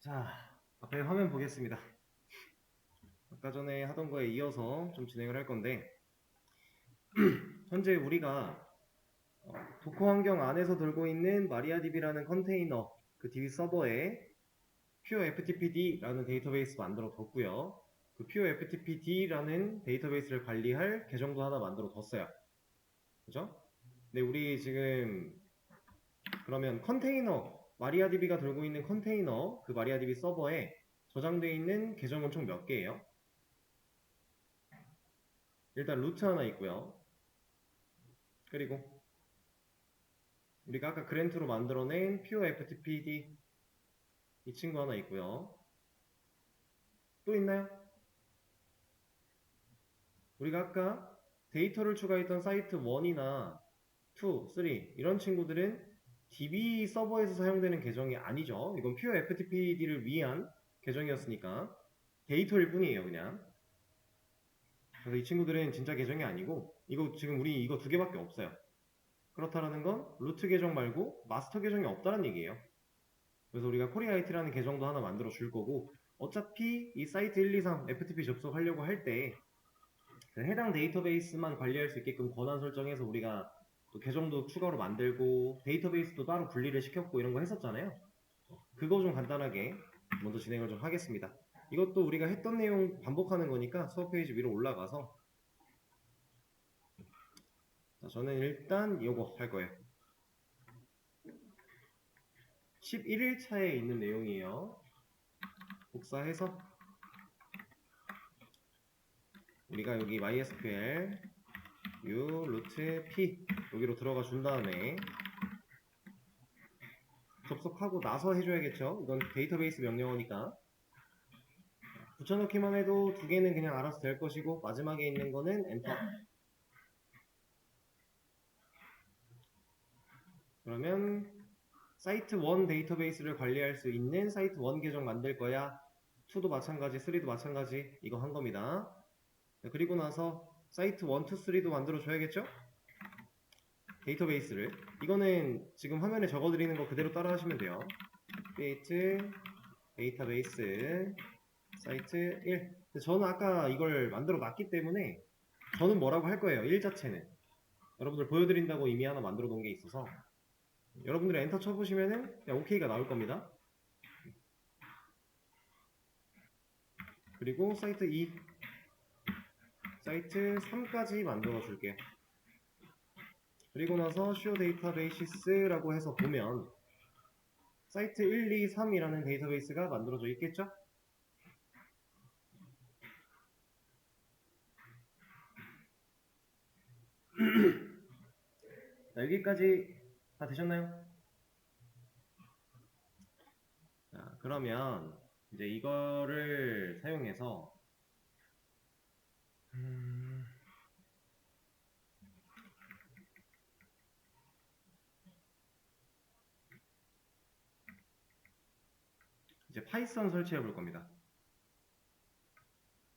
자, 앞에 화면 보겠습니다. 아까 전에 하던 거에 이어서 좀 진행을 할 건데, 현재 우리가 도커 환경 안에서 돌고 있는 MariaDB라는 컨테이너, 그 DB 서버에 PureFTPD라는 데이터베이스 만들어 뒀고요. 그 PureFTPD라는 데이터베이스를 관리할 계정도 하나 만들어 뒀어요. 그죠? 근데 우리 지금 그러면 컨테이너, MariaDB가 돌고 있는 컨테이너, 그 MariaDB 서버에 저장되어 있는 계정은 총 몇 개예요? 일단 루트 하나 있고요. 그리고 우리가 아까 그랜트로 만들어낸 PureFTPD 이 친구 하나 있고요. 또 있나요? 우리가 아까 데이터를 추가했던 사이트 1이나 2, 3 이런 친구들은 DB 서버에서 사용되는 계정이 아니죠. 이건 PureFTPD를 위한 계정이었으니까 데이터일 뿐이에요, 그냥. 그래서 이 친구들은 진짜 계정이 아니고 이거 지금 우리 이거 두 개밖에 없어요. 그렇다는 건 루트 계정 말고 마스터 계정이 없다는 얘기예요. 그래서 우리가 코리아이트라는 계정도 하나 만들어 줄 거고, 어차피 이 사이트 123 FTP 접속하려고 할 때 해당 데이터베이스만 관리할 수 있게끔 권한 설정해서 우리가 또 계정도 추가로 만들고 데이터베이스도 따로 분리를 시켰고 이런 거 했었잖아요. 그거 좀 간단하게 먼저 진행을 좀 하겠습니다. 이것도 우리가 했던 내용 반복하는 거니까 수업 페이지 위로 올라가서, 자, 저는 일단 이거 할 거예요. 11일차에 있는 내용이에요. 복사해서 우리가 여기 MySQL U 루트 P 여기로 들어가 준 다음에 접속하고 나서 해줘야겠죠. 이건 데이터베이스 명령어니까 붙여넣기만 해도 두 개는 그냥 알아서 될 것이고 마지막에 있는 거는 엔터. 그러면 사이트 1 데이터베이스를 관리할 수 있는 사이트 1 계정 만들 거야. 2도 마찬가지, 3도 마찬가지. 이거 한 겁니다. 그리고 나서 사이트 1, 2, 3도 만들어 줘야겠죠. 데이터베이스를, 이거는 지금 화면에 적어드리는 거 그대로 따라 하시면 돼요. create 데이터베이스 사이트 1. 저는 아까 이걸 만들어 놨기 때문에 저는 뭐라고 할 거예요. 1 자체는 여러분들 보여드린다고 이미 하나 만들어 놓은 게 있어서 여러분들이 엔터 쳐보시면은 그냥 OK가 나올 겁니다. 그리고 사이트 2, 사이트 3까지 만들어 줄게요. 그리고 나서 show database라고 해서 보면 사이트 1, 2, 3이라는 데이터베이스가 만들어져 있겠죠? 자, 여기까지 다 되셨나요? 자, 그러면 이제 이거를 사용해서 이제 파이썬 설치해 볼 겁니다.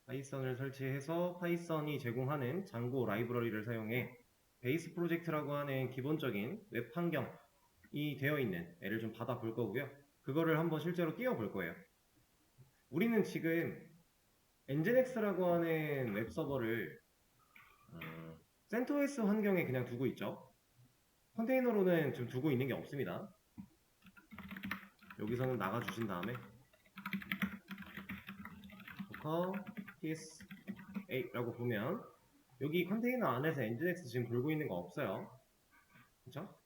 파이썬을 설치해서 파이썬이 제공하는 장고 라이브러리를 사용해 베이스 프로젝트라고 하는 기본적인 웹 환경이 되어 있는 애를 좀 받아 볼 거고요. 그거를 한번 실제로 띄워 볼 거예요. 우리는 지금 엔진엑스라고 하는 웹 서버를 CentOS 환경에 그냥 두고 있죠. 컨테이너로는 지금 두고 있는 게 없습니다. 여기서는 나가 주신 다음에 docker ts8라고 보면 여기 컨테이너 안에서 엔진엑스 지금 돌고 있는 거 없어요. 그쵸?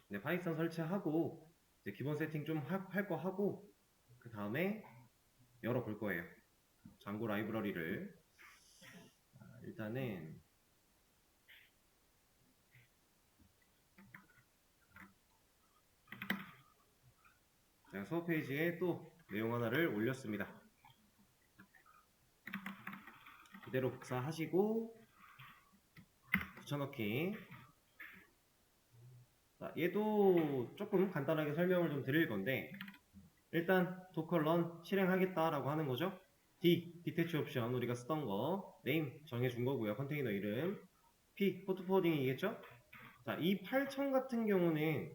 네, 파이썬 설치하고 이제 기본 세팅 좀 할 거 하고 그 다음에 열어 볼 거예요. 장고 라이브러리를 일단은 제가 수업 페이지에 또 내용 하나를 올렸습니다. 그대로 복사하시고 붙여넣기. 자, 얘도 조금 간단하게 설명을 좀 드릴 건데 일단 docker run 실행하겠다라고 하는 거죠. detach 옵션 우리가 쓰던 거 name 정해준 거고요. 컨테이너 이름 p 포트 포워딩이겠죠. 자, 이 8000 같은 경우는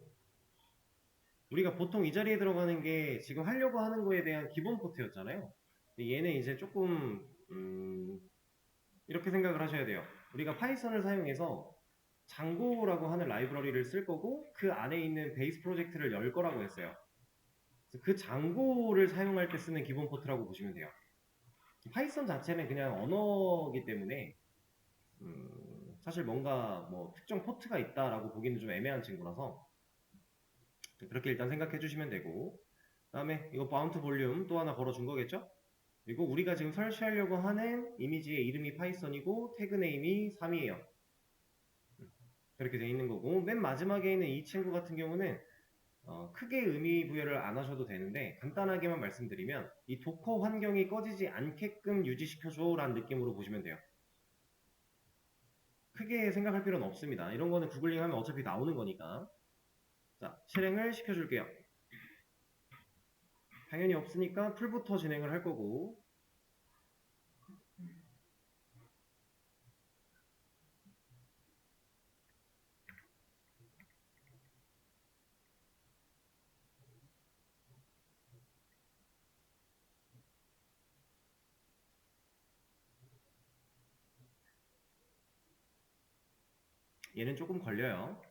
우리가 보통 이 자리에 들어가는 게 지금 하려고 하는 거에 대한 기본 포트였잖아요. 얘는 이제 조금 이렇게 생각을 하셔야 돼요. 우리가 파이썬을 사용해서 장고라고 하는 라이브러리를 쓸 거고 그 안에 있는 베이스 프로젝트를 열 거라고 했어요. 그 장고를 사용할 때 쓰는 기본 포트라고 보시면 돼요. 파이썬 자체는 그냥 언어이기 때문에 사실 뭔가 뭐 특정 포트가 있다라고 보기는 좀 애매한 친구라서 그렇게 일단 생각해 주시면 되고, 그 다음에 이거 바운트 볼륨 또 하나 걸어준 거겠죠? 그리고 우리가 지금 설치하려고 하는 이미지의 이름이 파이썬이고 태그 네임이 3이에요. 그렇게 되어 있는 거고, 맨 마지막에 있는 이 친구 같은 경우는 크게 의미 부여를 안 하셔도 되는데 간단하게만 말씀드리면 이 도커 환경이 꺼지지 않게끔 유지시켜줘 라는 느낌으로 보시면 돼요. 크게 생각할 필요는 없습니다. 이런 거는 구글링 하면 어차피 나오는 거니까. 자, 실행을 시켜줄게요. 당연히 없으니까 풀부터 진행을 할 거고, 얘는 조금 걸려요.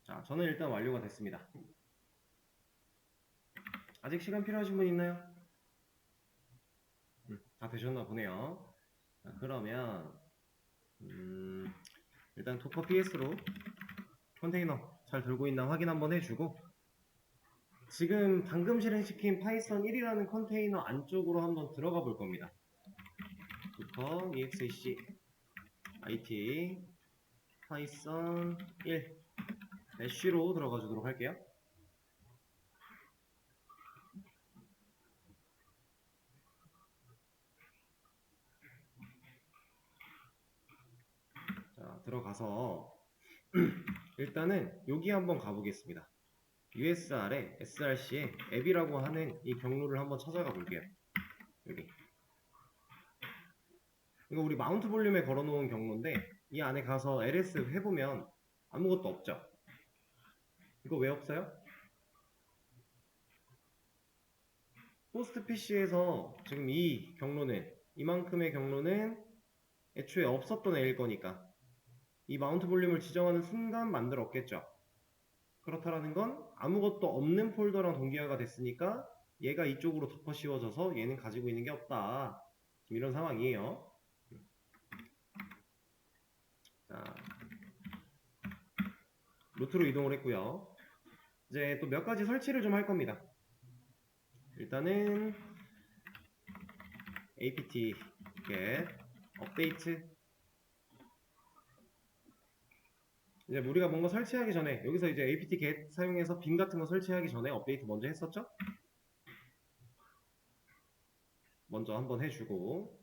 자, 저는 일단 완료가 됐습니다. 아직 시간 필요하신 분 있나요? 다 되셨나 보네요. 자, 그러면 일단 도커 PS로 컨테이너 잘 돌고 있나 확인 한번 해주고, 지금 방금 실행시킨 파이썬 1이라는 컨테이너 안쪽으로 한번 들어가 볼 겁니다. 도커 exec it 파이썬 1 대쉬로 들어가 주도록 할게요. 자, 들어가서 일단은 여기 한번 가보겠습니다. USR에 SRC에 앱이라고 하는 이 경로를 한번 찾아가 볼게요. 여기. 이거 우리 마운트 볼륨에 걸어놓은 경로인데 이 안에 가서 ls 해보면 아무것도 없죠. 이거 왜 없어요? 호스트 PC에서 지금 이 경로는, 이만큼의 경로는 애초에 없었던 애일 거니까 이 마운트 볼륨을 지정하는 순간 만들었겠죠. 그렇다라는 건 아무것도 없는 폴더랑 동기화가 됐으니까 얘가 이쪽으로 덮어 씌워져서 얘는 가지고 있는 게 없다. 지금 이런 상황이에요. 자, 루트로 이동을 했고요. 이제 또 몇 가지 설치를 좀 할 겁니다. 일단은 apt get 업데이트. 이제 우리가 뭔가 설치하기 전에 여기서 이제 apt get 사용해서 빈 같은 거 설치하기 전에 업데이트 먼저 했었죠? 먼저 한번 해주고,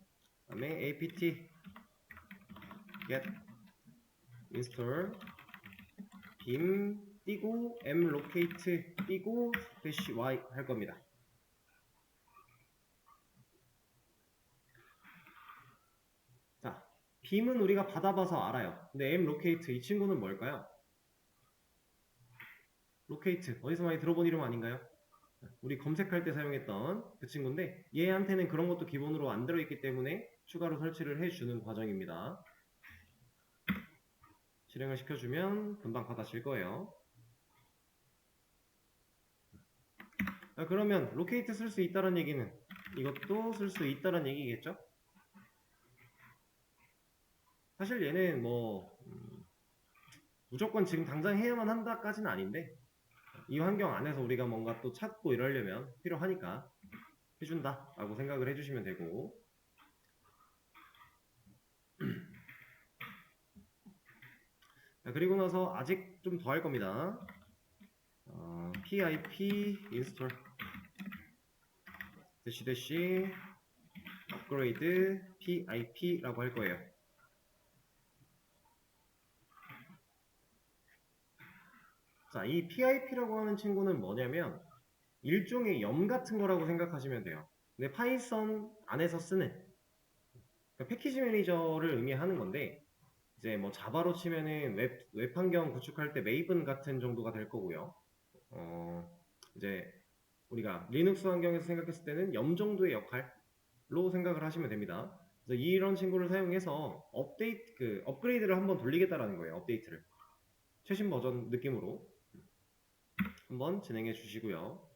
그 다음에 apt get install 빔 띄고 mlocate 띄고 -y 할 겁니다. 자, 빔은 우리가 받아봐서 알아요. 근데 mlocate 이 친구는 뭘까요? locate 어디서 많이 들어본 이름 아닌가요? 우리 검색할 때 사용했던 그 친구인데 얘한테는 그런 것도 기본으로 안 들어있기 때문에 추가로 설치를 해주는 과정입니다. 실행을 시켜주면 금방 받아질 거예요. 자, 그러면 locate 쓸 수 있다는 얘기는 이것도 쓸 수 있다는 얘기겠죠? 사실 얘는 뭐 무조건 지금 당장 해야만 한다까지는 아닌데 이 환경 안에서 우리가 뭔가 또 찾고 이러려면 필요하니까 해준다 라고 생각을 해주시면 되고, 자, 그리고 나서 아직 좀 더 할 겁니다. pip install 대시 업그레이드 pip라고 할 거예요. 자, 이 PIP라고 하는 친구는 뭐냐면 일종의 염 같은 거라고 생각하시면 돼요. 근데 파이썬 안에서 쓰는 그러니까 패키지 매니저를 의미하는 건데 이제 뭐 자바로 치면은 웹 환경 구축할 때 메이븐 같은 정도가 될 거고요. 이제 우리가 리눅스 환경에서 생각했을 때는 염 정도의 역할로 생각을 하시면 됩니다. 그래서 이런 친구를 사용해서 업그레이드를 한번 돌리겠다라는 거예요. 업데이트를 최신 버전 느낌으로 한번 진행해 주시고요.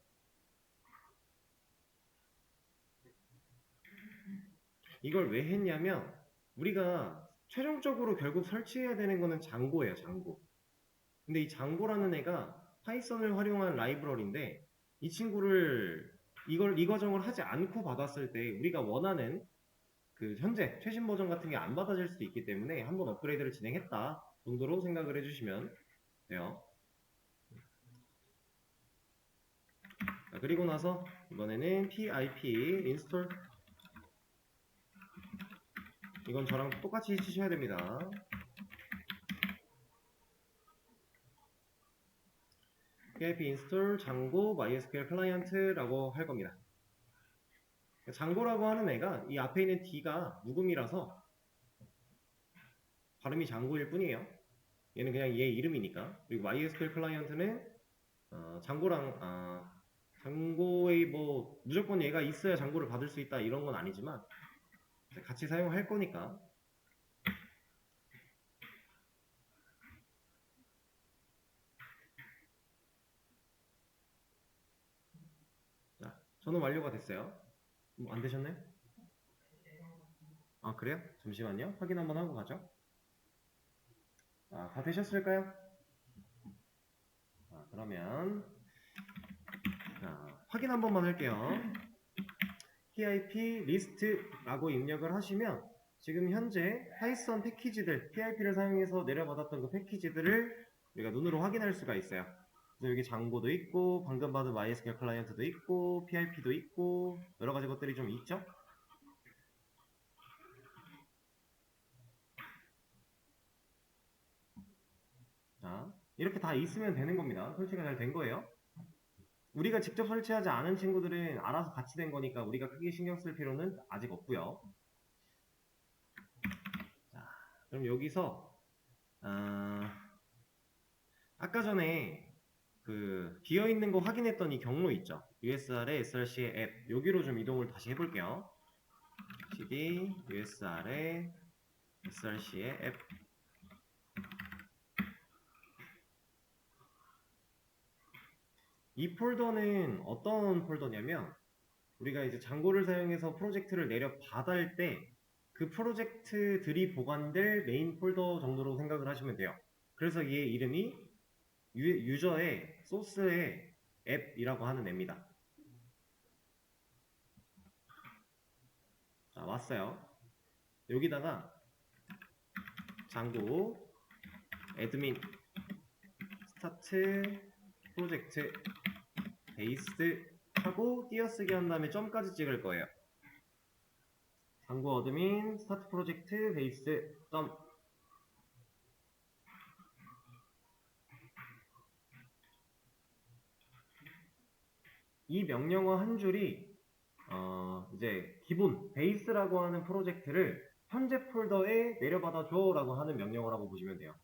이걸 왜 했냐면 우리가 최종적으로 결국 설치해야 되는 거는 장고예요. 장고. 근데 이 장고라는 애가 파이썬을 활용한 라이브러리인데 이 친구를 이 과정을 하지 않고 받았을 때 우리가 원하는 그 현재 최신 버전 같은 게 안 받아질 수도 있기 때문에 한번 업그레이드를 진행했다 정도로 생각을 해주시면 돼요. 자, 그리고 나서 이번에는 pip install 이건 저랑 똑같이 치셔야 됩니다. pip install 장고 mysql 클라이언트라고 할 겁니다. 장고라고 하는 애가 이 앞에 있는 D가 묵음이라서 발음이 장고일 뿐이에요. 얘는 그냥 얘 이름이니까. 그리고 MySQL 클라이언트는 장고의 뭐 무조건 얘가 있어야 장고를 받을 수 있다 이런 건 아니지만 같이 사용할 거니까. 자, 저는 완료가 됐어요. 안 되셨나요? 아, 그래요? 잠시만요. 확인 한번 하고 가죠. 다 되셨을까요? 그러면 확인 한 번만 할게요. pip list라고 입력을 하시면 지금 현재 파이썬 패키지들 pip를 사용해서 내려받았던 그 패키지들을 우리가 눈으로 확인할 수가 있어요. 그래서 여기 장고도 있고 방금 받은 MySQL 클라이언트도 있고 pip도 있고 여러 가지 것들이 좀 있죠. 자, 이렇게 다 있으면 되는 겁니다. 설치가 잘 된 거예요. 우리가 직접 설치하지 않은 친구들은 알아서 같이 된 거니까 우리가 크게 신경 쓸 필요는 아직 없고요. 자, 그럼 여기서 아까 전에 그 비어있는 거 확인했던 이 경로 있죠. USR의 SRC의 앱 여기로 좀 이동을 다시 해볼게요. cd USR의 SRC의 앱 이 폴더는 어떤 폴더냐면 우리가 이제 장고를 사용해서 프로젝트를 내려 받을 때 그 프로젝트들이 보관될 메인 폴더 정도로 생각을 하시면 돼요. 그래서 얘 이름이 유저의 소스의 앱이라고 하는 앱니다. 자, 왔어요. 여기다가 장고 애드민 스타트 프로젝트 베이스 하고 띄어쓰기 한 다음에 점까지 찍을 거예요. 장고 어드민 스타트 프로젝트 베이스 점. 이 명령어 한 줄이 이제 기본 베이스라고 하는 프로젝트를 현재 폴더에 내려받아 줘라고 하는 명령어라고 보시면 돼요.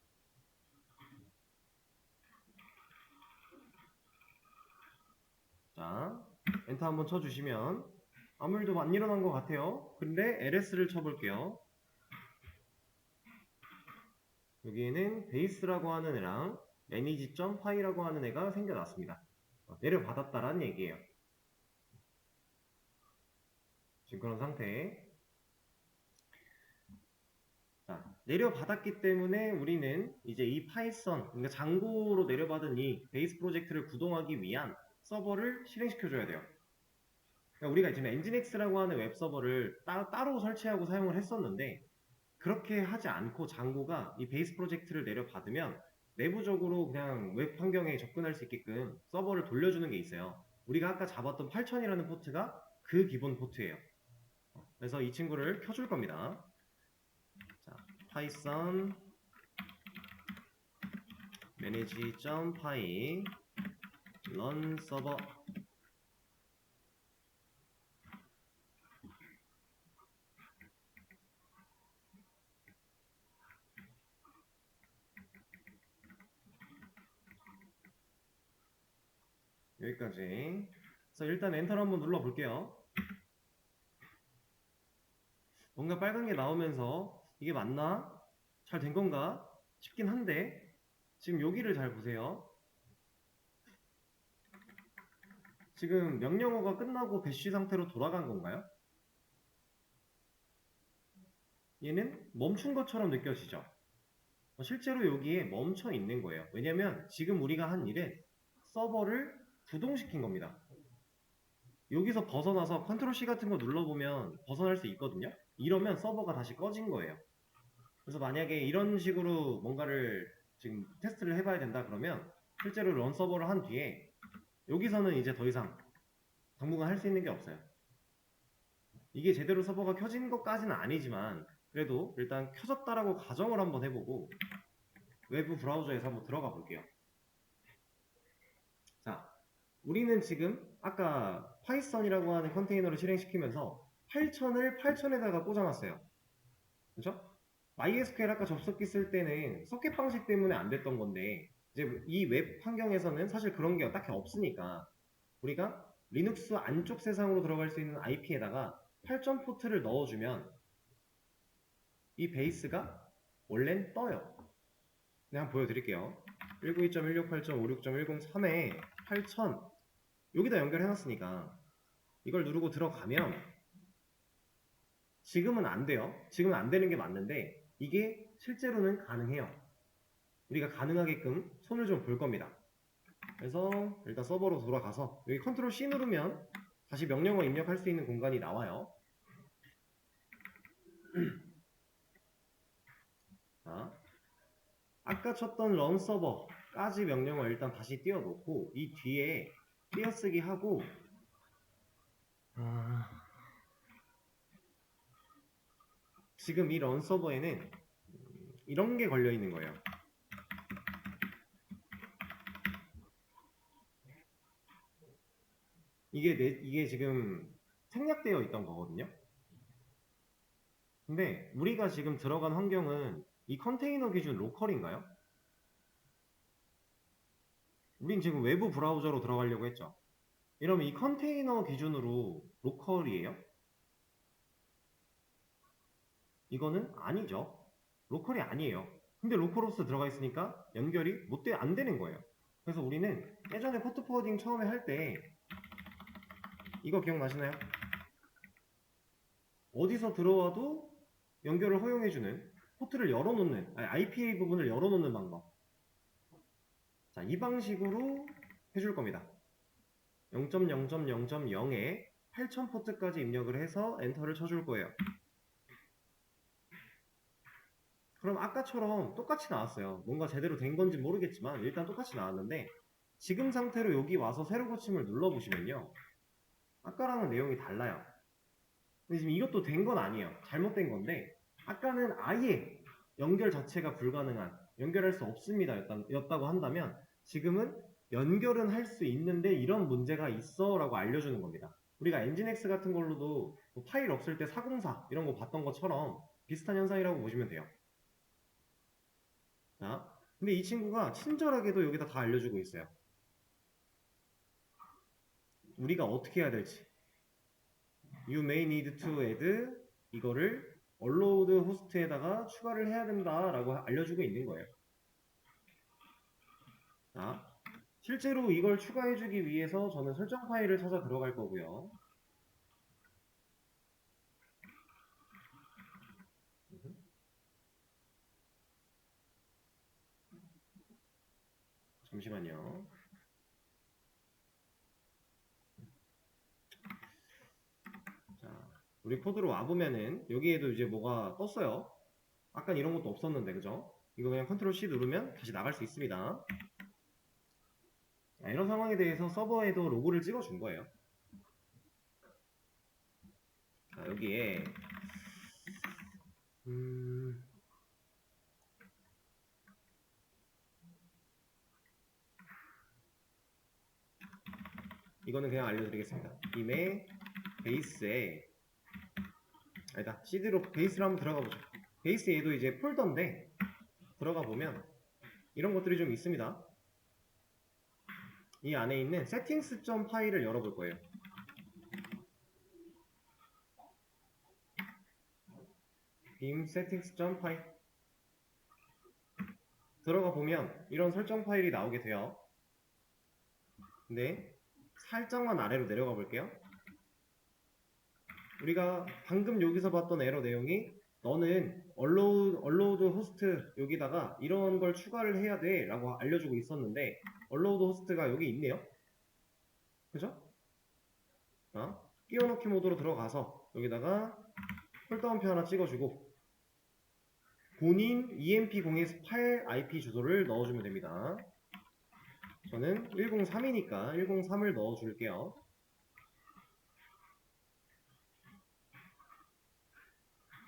자, 엔터 한번 쳐주시면 아무 일도 안 일어난 것 같아요. 근데 LS를 쳐볼게요. 여기에는 베이스라고 하는 애랑 manage.py라고 하는 애가 생겨났습니다. 내려받았다라는 얘기예요. 지금 그런 상태. 자, 내려받았기 때문에 우리는 이제 이 파이썬, 그러니까 장고로 내려받은 이 베이스 프로젝트를 구동하기 위한 서버를 실행시켜줘야 돼요. 그러니까 우리가 지금 엔진엑스라고 하는 웹 서버를 따로 설치하고 사용을 했었는데 그렇게 하지 않고 장고가 이 베이스 프로젝트를 내려받으면 내부적으로 그냥 웹 환경에 접근할 수 있게끔 서버를 돌려주는 게 있어요. 우리가 아까 잡았던 8000이라는 포트가 그 기본 포트예요. 그래서 이 친구를 켜줄 겁니다. 자, 파이썬 manage.py run server. 여기까지. 그래서 일단 엔터를 한번 눌러 볼게요. 뭔가 빨간 게 나오면서 이게 맞나? 잘 된 건가? 싶긴 한데 지금 여기를 잘 보세요. 지금 명령어가 끝나고 배쉬 상태로 돌아간 건가요? 얘는 멈춘 것처럼 느껴지죠? 실제로 여기에 멈춰 있는 거예요. 왜냐면 지금 우리가 한 일은 서버를 구동시킨 겁니다. 여기서 벗어나서 컨트롤 C 같은 거 눌러보면 벗어날 수 있거든요. 이러면 서버가 다시 꺼진 거예요. 그래서 만약에 이런 식으로 뭔가를 지금 테스트를 해봐야 된다 그러면 실제로 런 서버를 한 뒤에 여기서는 이제 더 이상 당분간 할 수 있는 게 없어요. 이게 제대로 서버가 켜진 것까지는 아니지만 그래도 일단 켜졌다라고 가정을 한번 해보고 외부 브라우저에서 한번 들어가 볼게요. 자, 우리는 지금 아까 파이썬이라고 하는 컨테이너를 실행시키면서 8000을 8000에다가 꽂아놨어요. 그렇죠? MySQL 아까 접속기 쓸 때는 소켓 방식 때문에 안 됐던 건데 이제 이 웹 환경에서는 사실 그런 게 딱히 없으니까 우리가 리눅스 안쪽 세상으로 들어갈 수 있는 IP에다가 8000 포트를 넣어주면 이 베이스가 원래는 떠요. 그냥 한번 보여드릴게요. 192.168.56.103에 8000 여기다 연결해놨으니까 이걸 누르고 들어가면 지금은 안 돼요. 지금은 안 되는 게 맞는데 이게 실제로는 가능해요. 우리가 가능하게끔 손을 좀 볼 겁니다. 그래서 일단 서버로 돌아가서 여기 컨트롤 C 누르면 다시 명령어 입력할 수 있는 공간이 나와요. 자, 아까 쳤던 run 서버까지 명령어 일단 다시 띄워놓고 이 뒤에 띄어쓰기 하고 지금 이 run 서버에는 이런 게 걸려 있는 거예요. 이게 지금 생략되어 있던 거거든요. 근데 우리가 지금 들어간 환경은 이 컨테이너 기준 로컬인가요? 우린 지금 외부 브라우저로 들어가려고 했죠. 이러면 이 컨테이너 기준으로 로컬이에요? 이거는 아니죠. 로컬이 아니에요. 근데 로컬호스트 들어가 있으니까 연결이 안 되는 거예요. 그래서 우리는 예전에 포트 포워딩 처음에 할 때 이거 기억나시나요? 어디서 들어와도 연결을 허용해주는 포트를 열어놓는 IPA 부분을 열어놓는 방법. 자, 이 방식으로 해줄 겁니다. 0.0.0.0에 8000 포트까지 입력을 해서 엔터를 쳐줄 거예요. 그럼 아까처럼 똑같이 나왔어요. 뭔가 제대로 된 건지 모르겠지만 일단 똑같이 나왔는데 지금 상태로 여기 와서 새로 고침을 눌러보시면요. 아까랑은 내용이 달라요. 근데 지금 이것도 된 건 아니에요. 잘못된 건데 아까는 아예 연결 자체가 불가능한 연결할 수 없습니다 였다고 한다면 지금은 연결은 할 수 있는데 이런 문제가 있어 라고 알려주는 겁니다. 우리가 엔진X 같은 걸로도 뭐 파일 없을 때 404 이런 거 봤던 것처럼 비슷한 현상이라고 보시면 돼요. 자, 근데 이 친구가 친절하게도 여기다 다 알려주고 있어요. 우리가 어떻게 해야 될지. You may need to add 이거를 allowed host에다가 추가를 해야 된다 라고 알려주고 있는 거예요. 자, 실제로 이걸 추가해주기 위해서 저는 설정 파일을 찾아 들어갈 거고요. 잠시만요. 자, 우리 코드로 와보면은 여기에도 이제 뭐가 떴어요. 아까 이런 것도 없었는데 그죠? 이거 그냥 컨트롤 C 누르면 다시 나갈 수 있습니다. 자, 이런 상황에 대해서 서버에도 로고를 찍어준 거예요. 자, 여기에 이거는 그냥 알려드리겠습니다. 임의 베이스에 아니다, cd로 베이스를 한번 들어가 보죠. 베이스 얘도 이제 폴더인데 들어가 보면 이런 것들이 좀 있습니다. 이 안에 있는 settings 파일을 열어볼 거예요. 빔 settings 파일 들어가 보면 이런 설정 파일이 나오게 돼요. 근데 살짝만 아래로 내려가 볼게요. 우리가 방금 여기서 봤던 에러 내용이 너는 allowed host 여기다가 이런 걸 추가를 해야 돼 라고 알려주고 있었는데 allowed host가 여기 있네요. 그죠? 끼워넣기 모드로 들어가서 여기다가 폴더음표 하나 찍어주고 본인 emp028 IP 주소를 넣어주면 됩니다. 저는 103이니까 103을 넣어줄게요.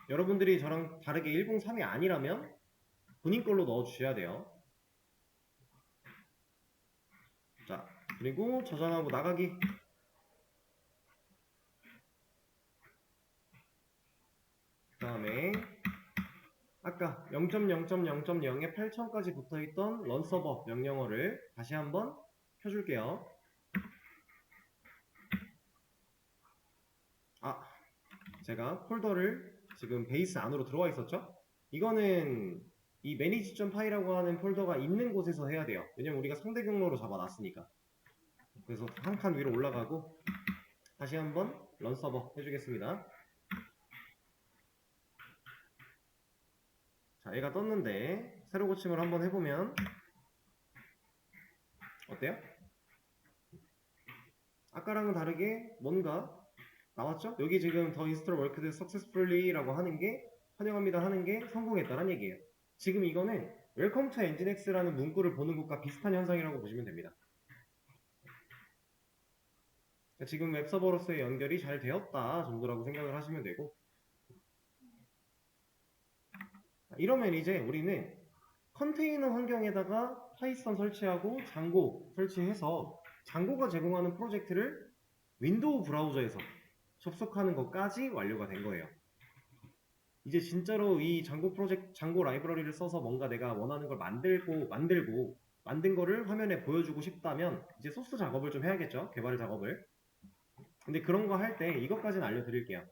여러분들이 저랑 다르게 103이 아니라면 본인 걸로 넣어주셔야 돼요. 자, 그리고 저장하고 나가기. 그 다음에 아까 0.0.0.0에 8000까지 붙어있던 런서버 명령어를 다시 한번 켜줄게요. 제가 폴더를 지금 베이스 안으로 들어와 있었죠? 이거는 이 manage.py라고 하는 폴더가 있는 곳에서 해야 돼요. 왜냐면 우리가 상대 경로로 잡아놨으니까. 그래서 한 칸 위로 올라가고 다시 한번 런서버 해주겠습니다. 자, 얘가 떴는데 새로 고침을 한번 해보면 어때요? 아까랑은 다르게 뭔가 나왔죠? 여기 지금 더 인스톨 워크드 successfully 라고 하는 게 환영합니다 하는 게 성공했다는 얘기예요. 지금 이거는 Welcome to Nginx라는 문구를 보는 것과 비슷한 현상이라고 보시면 됩니다. 지금 웹서버로서의 연결이 잘 되었다 정도라고 생각을 하시면 되고, 이러면 이제 우리는 컨테이너 환경에다가 파이썬 설치하고 장고 설치해서 장고가 제공하는 프로젝트를 윈도우 브라우저에서 접속하는 것까지 완료가 된 거예요. 이제 진짜로 이 장고 프로젝트, 장고 라이브러리를 써서 뭔가 내가 원하는 걸 만든 거를 화면에 보여주고 싶다면 이제 소스 작업을 좀 해야겠죠. 개발 작업을. 근데 그런 거 할 때 이것까지는 알려드릴게요.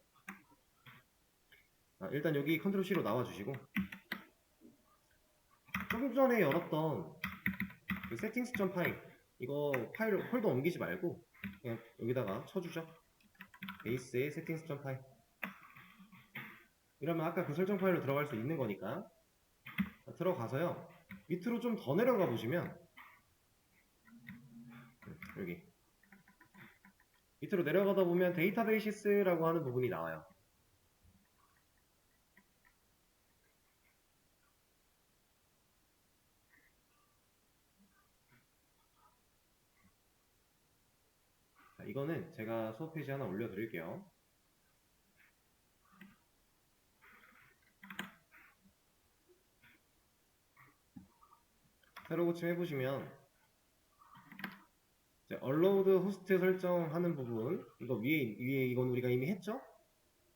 일단 여기 컨트롤 C로 나와주시고 조금 전에 열었던 그 settings.py 이거 파일을 폴더 옮기지 말고 그냥 여기다가 쳐주죠. 베이스에 settings.py 이러면 아까 그 설정 파일로 들어갈 수 있는 거니까 들어가서요. 밑으로 좀 더 내려가 보시면 여기 밑으로 내려가다 보면 데이터베이시스라고 하는 부분이 나와요. 자, 이거는 제가 수업 페이지 하나 올려드릴게요. 새로 고침 해보시면 allowed host 설정하는 부분 이거 위에 이건 우리가 이미 했죠?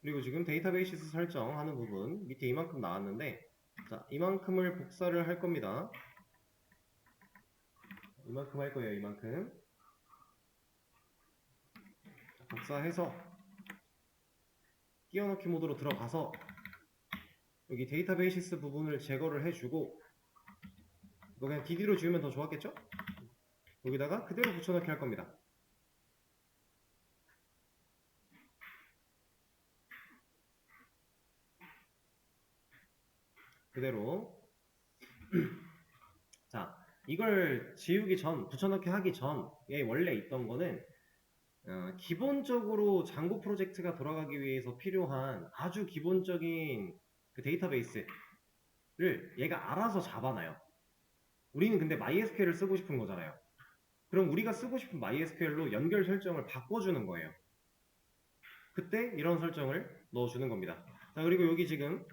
그리고 지금 데이터베이시스 설정하는 부분 밑에 이만큼 나왔는데 자, 이만큼을 복사를 할 겁니다. 이만큼 할 거예요. 이만큼 복사해서 끼워넣기 모드로 들어가서 여기 데이터베이시스 부분을 제거를 해주고 이거 그냥 DD로 지우면 더 좋았겠죠? 여기다가 그대로 붙여넣기 할 겁니다. 그대로 자, 이걸 지우기 전, 붙여넣기 하기 전에 원래 있던 거는 기본적으로 장고 프로젝트가 돌아가기 위해서 필요한 아주 기본적인 그 데이터베이스를 얘가 알아서 잡아놔요. 우리는 근데 MySQL을 쓰고 싶은 거잖아요. 그럼 우리가 쓰고 싶은 MySQL로 연결 설정을 바꿔주는 거예요. 그때 이런 설정을 넣어주는 겁니다. 자, 그리고 여기 지금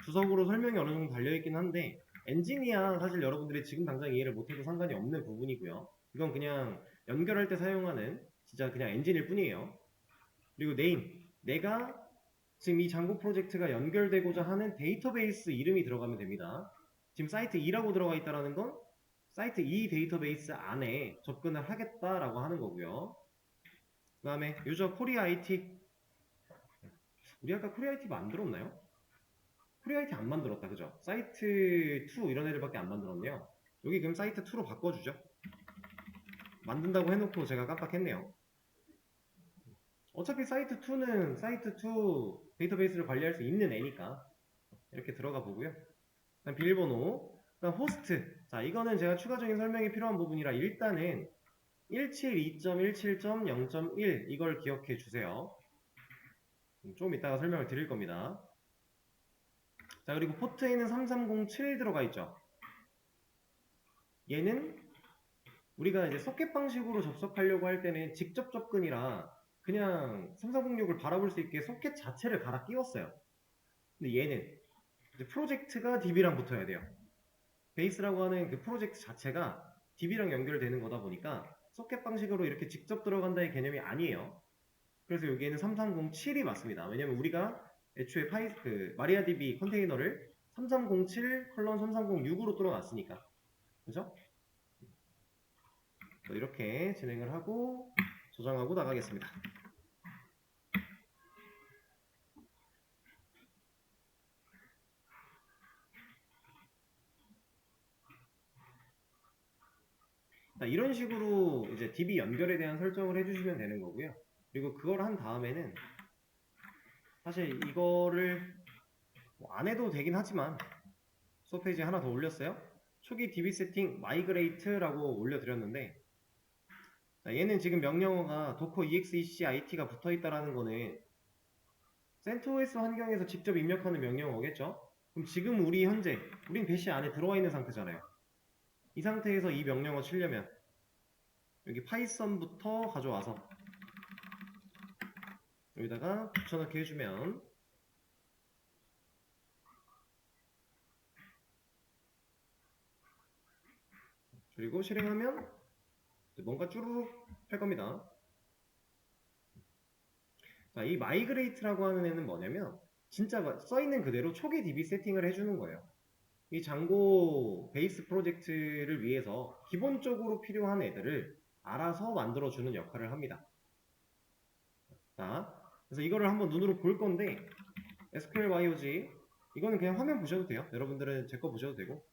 주석으로 설명이 어느 정도 달려있긴 한데 엔지니어 사실 여러분들이 지금 당장 이해를 못해도 상관이 없는 부분이고요. 이건 그냥 연결할 때 사용하는 진짜 그냥 엔진일 뿐이에요. 그리고 네임, 내가 지금 이 장고 프로젝트가 연결되고자 하는 데이터베이스 이름이 들어가면 됩니다. 지금 사이트 2라고 들어가 있다는 건 사이트 2 데이터베이스 안에 접근을 하겠다라고 하는 거고요. 그 다음에 유저 코리아 IT, 우리 아까 코리아 IT 만들었나요? 코리아 IT 안 만들었다, 그죠? 사이트 2 이런 애들밖에 안 만들었네요. 여기 그럼 사이트 2로 바꿔주죠. 만든다고 해놓고 제가 깜빡했네요. 어차피 사이트 2는 사이트 2 데이터베이스를 관리할 수 있는 애니까 이렇게 들어가 보고요. 그다음 비밀번호, 그다음 호스트. 자, 이거는 제가 추가적인 설명이 필요한 부분이라 일단은 172.17.0.1 이걸 기억해 주세요. 좀 이따가 설명을 드릴 겁니다. 자, 그리고 포트에는 3307 들어가 있죠. 얘는 우리가 이제 소켓 방식으로 접속하려고 할 때는 직접 접근이라 그냥 3306을 바라볼 수 있게 소켓 자체를 갈아 끼웠어요. 근데 얘는 이제 프로젝트가 DB랑 붙어야 돼요. 베이스라고 하는 그 프로젝트 자체가 DB랑 연결되는 거다 보니까 소켓 방식으로 이렇게 직접 들어간다의 개념이 아니에요. 그래서 여기에는 3307이 맞습니다. 왜냐면 우리가 애초에 마리아DB 컨테이너를 3307 컬런 3306으로 뚫어놨으니까. 그죠? 이렇게 진행을 하고 저장하고 나가겠습니다. 자, 이런 식으로 이제 DB 연결에 대한 설정을 해주시면 되는 거고요. 그리고 그걸 한 다음에는 사실 이거를 뭐안 해도 되긴 하지만 수업 페이지에 하나 더 올렸어요. 초기 DB 세팅 마이그레이트라고 올려드렸는데 자, 얘는 지금 명령어가 docker execit가 붙어있다라는 거는 CentOS 환경에서 직접 입력하는 명령어겠죠? 그럼 지금 우린 배시 안에 들어와 있는 상태잖아요. 이 상태에서 이 명령어 치려면 여기 파이썬부터 가져와서 여기다가 붙여넣기 해주면 그리고 실행하면 뭔가 쭈루룩 할 겁니다. 자, 이 마이그레이트라고 하는 애는 뭐냐면 진짜 써있는 그대로 초기 DB 세팅을 해주는 거예요. 이 장고 베이스 프로젝트를 위해서 기본적으로 필요한 애들을 알아서 만들어주는 역할을 합니다. 자, 그래서 이거를 한번 눈으로 볼 건데 SQL YOG 이거는 그냥 화면 보셔도 돼요. 여러분들은 제 거 보셔도 되고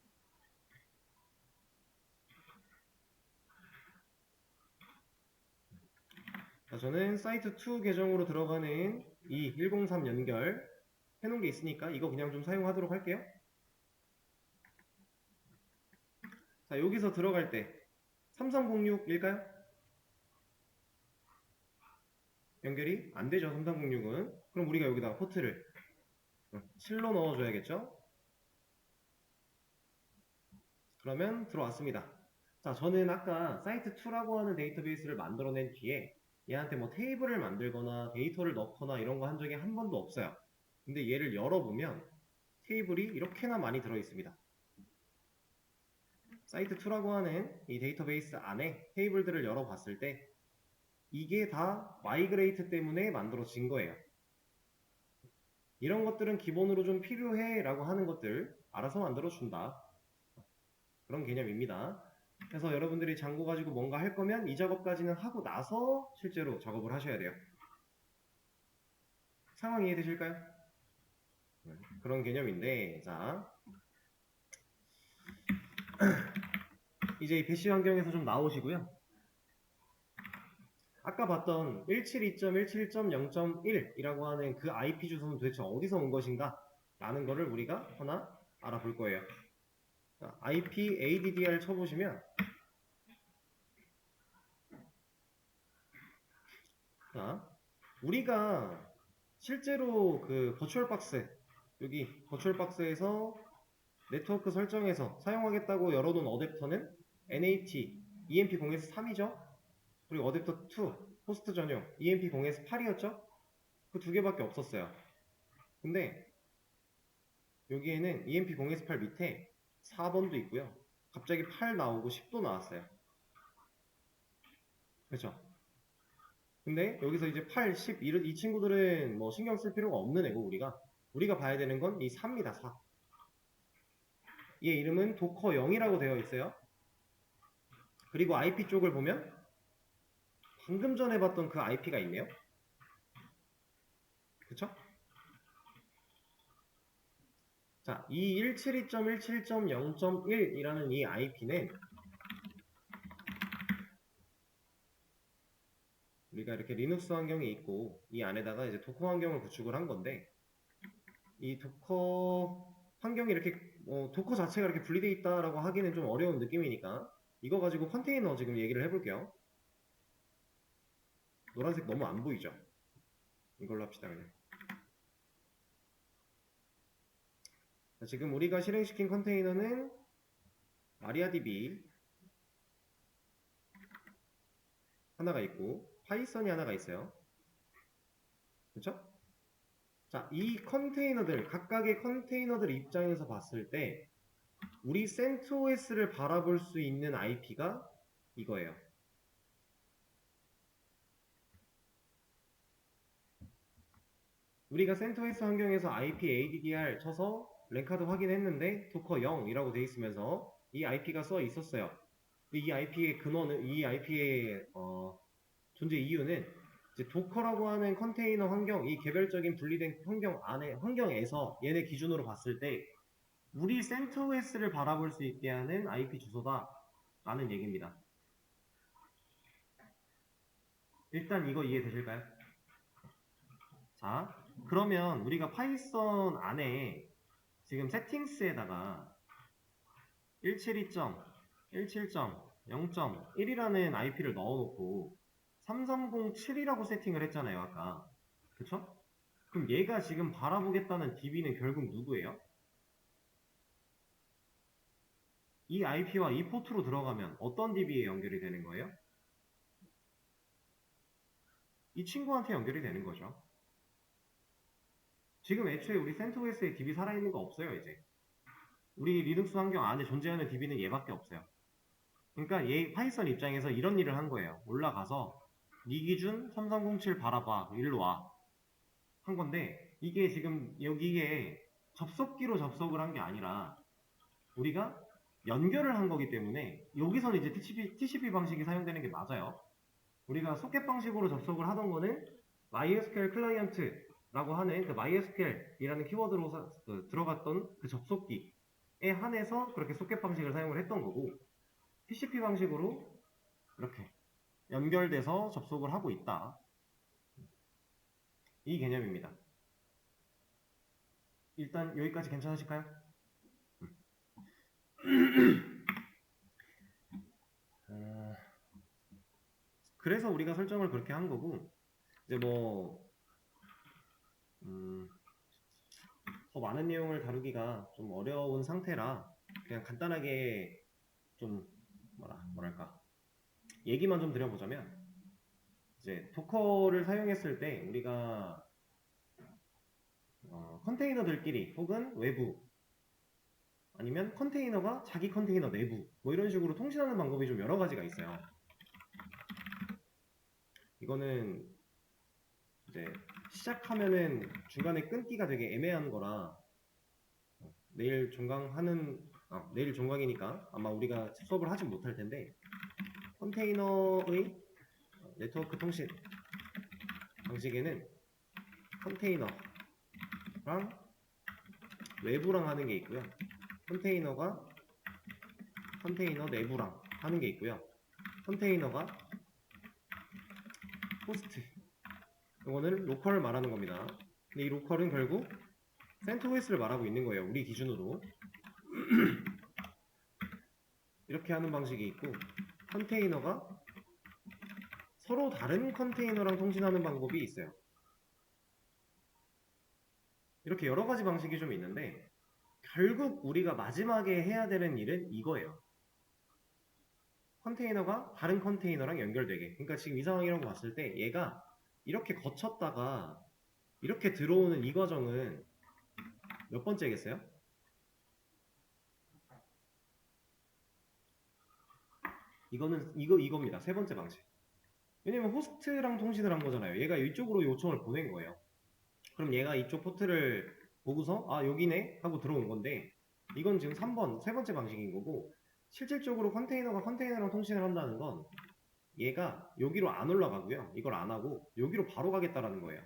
자, 저는 사이트 2 계정으로 들어가는 이 103 연결 해놓은 게 있으니까 이거 그냥 좀 사용하도록 할게요. 자, 여기서 들어갈 때 3306일까요? 연결이 안 되죠. 3306은. 그럼 우리가 여기다가 포트를 7로 넣어줘야겠죠? 그러면 들어왔습니다. 자, 저는 아까 사이트2라고 하는 데이터베이스를 만들어낸 뒤에 얘한테 뭐 테이블을 만들거나 데이터를 넣거나 이런 거 한 적이 한 번도 없어요. 근데 얘를 열어보면 테이블이 이렇게나 많이 들어있습니다. 사이트2라고 하는 이 데이터베이스 안에 테이블들을 열어봤을 때 이게 다 마이그레이트 때문에 만들어진 거예요. 이런 것들은 기본으로 좀 필요해 라고 하는 것들 알아서 만들어준다. 그런 개념입니다. 그래서 여러분들이 장고 가지고 뭔가 할 거면 이 작업까지는 하고 나서 실제로 작업을 하셔야 돼요. 상황 이해되실까요? 그런 개념인데, 자, 이제 이 배시 환경에서 좀 나오시고요. 아까 봤던 172.17.0.1이라고 하는 그 IP 주소는 도대체 어디서 온 것인가? 라는 거를 우리가 하나 알아볼 거예요. 자, IP ADDR 쳐보시면 자, 우리가 실제로 그 버추얼박스 여기 버추얼박스에서 네트워크 설정에서 사용하겠다고 열어놓은 어댑터는 NAT EMP0에서 3이죠. 그리고 어댑터 2 호스트 전용 EMP0에서 8이었죠. 그 두 개밖에 없었어요. 근데 여기에는 EMP0에서 8 밑에 4번도 있고요. 갑자기 8 나오고 10도 나왔어요. 그렇죠? 근데 여기서 이제 8, 10 이 친구들은 뭐 신경 쓸 필요가 없는 애고 우리가 봐야 되는 건 이 4입니다. 4. 얘 이름은 도커 0이라고 되어 있어요. 그리고 IP 쪽을 보면 방금 전에 봤던 그 IP가 있네요. 그쵸? 자, 이 172.17.0.1이라는 이 IP는 우리가 이렇게 리눅스 환경이 있고 이 안에다가 이제 도커 환경을 구축을 한 건데 이 도커 환경이 이렇게 도커 자체가 이렇게 분리되어 있다라고 하기는 좀 어려운 느낌이니까 이거 가지고 컨테이너 지금 얘기를 해볼게요. 노란색 너무 안 보이죠? 이걸로 합시다 그냥. 자, 지금 우리가 실행시킨 컨테이너는 마리아DB 하나가 있고 파이썬이 하나가 있어요. 그쵸? 자, 이 컨테이너들, 각각의 컨테이너들 입장에서 봤을 때 우리 CentOS를 바라볼 수 있는 IP가 이거예요. 우리가 CentOS 환경에서 IP ADDR 쳐서 랭카드 확인했는데 도커 0이라고 돼 있으면서 이 IP가 써 있었어요. 이 IP의 근원은, 이 IP의 존재 이유는 이제 도커라고 하는 컨테이너 환경, 이 개별적인 분리된 환경에서 얘네 기준으로 봤을 때 우리 CentOS를 바라볼 수 있게 하는 IP 주소다 라는 얘기입니다. 일단 이거 이해되실까요? 자, 그러면 우리가 파이썬 안에 지금 세팅스에다가 172.17.0.1이라는 IP를 넣어놓고 3307이라고 세팅을 했잖아요, 아까. 그쵸? 그럼 얘가 지금 바라보겠다는 DB는 결국 누구예요? 이 IP와 이 포트로 들어가면 어떤 DB에 연결이 되는 거예요? 이 친구한테 연결이 되는 거죠. 지금 애초에 우리 CentOS에 DB 살아있는 거 없어요, 이제. 우리 리눅스 환경 안에 존재하는 DB는 얘밖에 없어요. 그러니까 얘 파이썬 입장에서 이런 일을 한 거예요. 올라가서 네 기준 3307 바라봐, 일로 와. 한 건데 이게 지금 여기에 접속기로 접속을 한 게 아니라 우리가 연결을 한 거기 때문에 여기서는 이제 TCP 방식이 사용되는 게 맞아요. 우리가 소켓 방식으로 접속을 하던 거는 MySQL 클라이언트라고 하는 그 MySQL이라는 키워드로 들어갔던 그 접속기에 한해서 그렇게 소켓 방식을 사용을 했던 거고 TCP 방식으로 이렇게 연결돼서 접속을 하고 있다. 이 개념입니다. 일단 여기까지 괜찮으실까요? 그래서 우리가 설정을 그렇게 한 거고 이제 더 많은 내용을 다루기가 좀 어려운 상태라 그냥 간단하게 좀 뭐랄까 얘기만 좀 드려보자면 이제 도커를 사용했을 때 우리가 컨테이너들끼리 혹은 외부 아니면 컨테이너가 자기 컨테이너 내부 뭐 이런 식으로 통신하는 방법이 좀 여러 가지가 있어요. 이거는 이제 시작하면은 중간에 끊기가 되게 애매한 거라 내일 종강이니까 아마 우리가 수업을 하진 못할 텐데 컨테이너의 네트워크 통신 방식에는 컨테이너랑 외부랑 하는 게 있고요. 컨테이너가 컨테이너 내부랑 하는 게 있고요. 컨테이너가 호스트 이거는 로컬을 말하는 겁니다. 근데 이 로컬은 결국 CentOS를 말하고 있는 거예요. 우리 기준으로 이렇게 하는 방식이 있고 컨테이너가 서로 다른 컨테이너랑 통신하는 방법이 있어요. 이렇게 여러 가지 방식이 좀 있는데 결국 우리가 마지막에 해야 되는 일은 이거예요. 컨테이너가 다른 컨테이너랑 연결되게. 그러니까 지금 이 상황이라고 봤을 때 얘가 이렇게 거쳤다가 이렇게 들어오는 이 과정은 몇 번째겠어요? 이거는 이겁니다. 세 번째 방식. 왜냐면 호스트랑 통신을 한 거잖아요. 얘가 이쪽으로 요청을 보낸 거예요. 그럼 얘가 이쪽 포트를 보고서 아 여기네 하고 들어온 건데, 이건 지금 3번 세 번째 방식인 거고, 실질적으로 컨테이너가 컨테이너랑 통신을 한다는 건 얘가 여기로 안 올라가고요. 이걸 안 하고 여기로 바로 가겠다라는 거예요.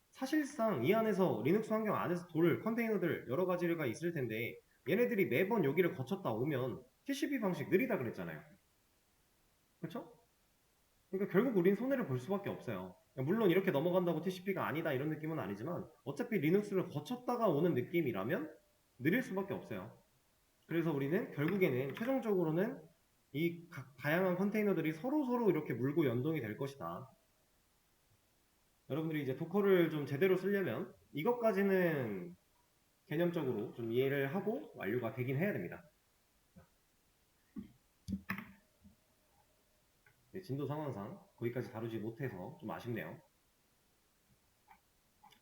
사실상 이 안에서 리눅스 환경 안에서 돌 컨테이너들 여러 가지가 있을 텐데, 얘네들이 매번 여기를 거쳤다 오면 TCP 방식 느리다 그랬잖아요. 그렇죠? 그러니까 결국 우린 손해를 볼 수밖에 없어요. 물론 이렇게 넘어간다고 TCP가 아니다 이런 느낌은 아니지만, 어차피 리눅스를 거쳤다가 오는 느낌이라면 느릴 수밖에 없어요. 그래서 우리는 결국에는 최종적으로는 이 각 다양한 컨테이너들이 서로 이렇게 물고 연동이 될 것이다. 여러분들이 이제 도커를 좀 제대로 쓰려면 이것까지는 개념적으로 좀 이해를 하고 완료가 되긴 해야 됩니다. 네, 진도 상황상 거기까지 다루지 못해서 좀 아쉽네요.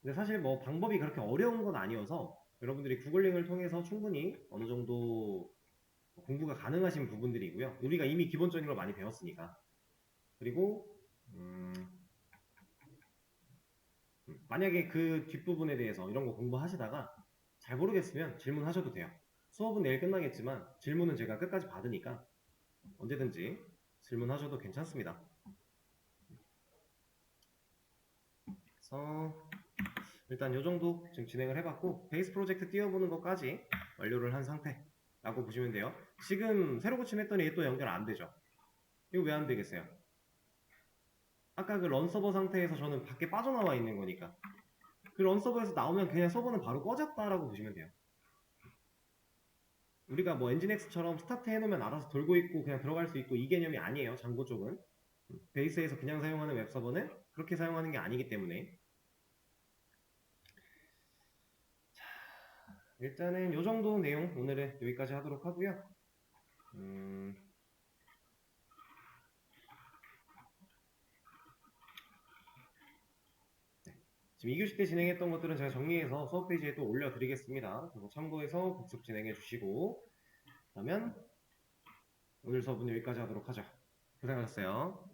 근데 사실 뭐 방법이 그렇게 어려운 건 아니어서 여러분들이 구글링을 통해서 충분히 어느 정도 공부가 가능하신 부분들이고요. 우리가 이미 기본적인 걸 많이 배웠으니까. 그리고 만약에 그 뒷부분에 대해서 이런 거 공부하시다가 잘 모르겠으면 질문하셔도 돼요. 수업은 내일 끝나겠지만 질문은 제가 끝까지 받으니까 언제든지 질문하셔도 괜찮습니다. 그래서 일단 이 정도 지금 진행을 해봤고, 베이스 프로젝트 띄워보는 것까지 완료를 한 상태라고 보시면 돼요. 지금 새로 고침했더니 얘 또 연결 안 되죠. 이거 왜 안 되겠어요? 아까 그 런 서버 상태에서 저는 밖에 빠져나와 있는 거니까. 그 런 서버에서 나오면 그냥 서버는 바로 꺼졌다라고 보시면 돼요. 우리가 뭐 엔진엑스처럼 스타트 해놓으면 알아서 돌고 있고 그냥 들어갈 수 있고 이 개념이 아니에요. 장고 쪽은. 베이스에서 그냥 사용하는 웹서버는 그렇게 사용하는 게 아니기 때문에. 일단은 이 정도 내용 오늘은 여기까지 하도록 하고요. 지금 2교시 때 진행했던 것들은 제가 정리해서 수업 페이지에 또 올려드리겠습니다. 그래서 참고해서 복습 진행해 주시고, 그러면 오늘 수업은 여기까지 하도록 하죠. 고생하셨어요.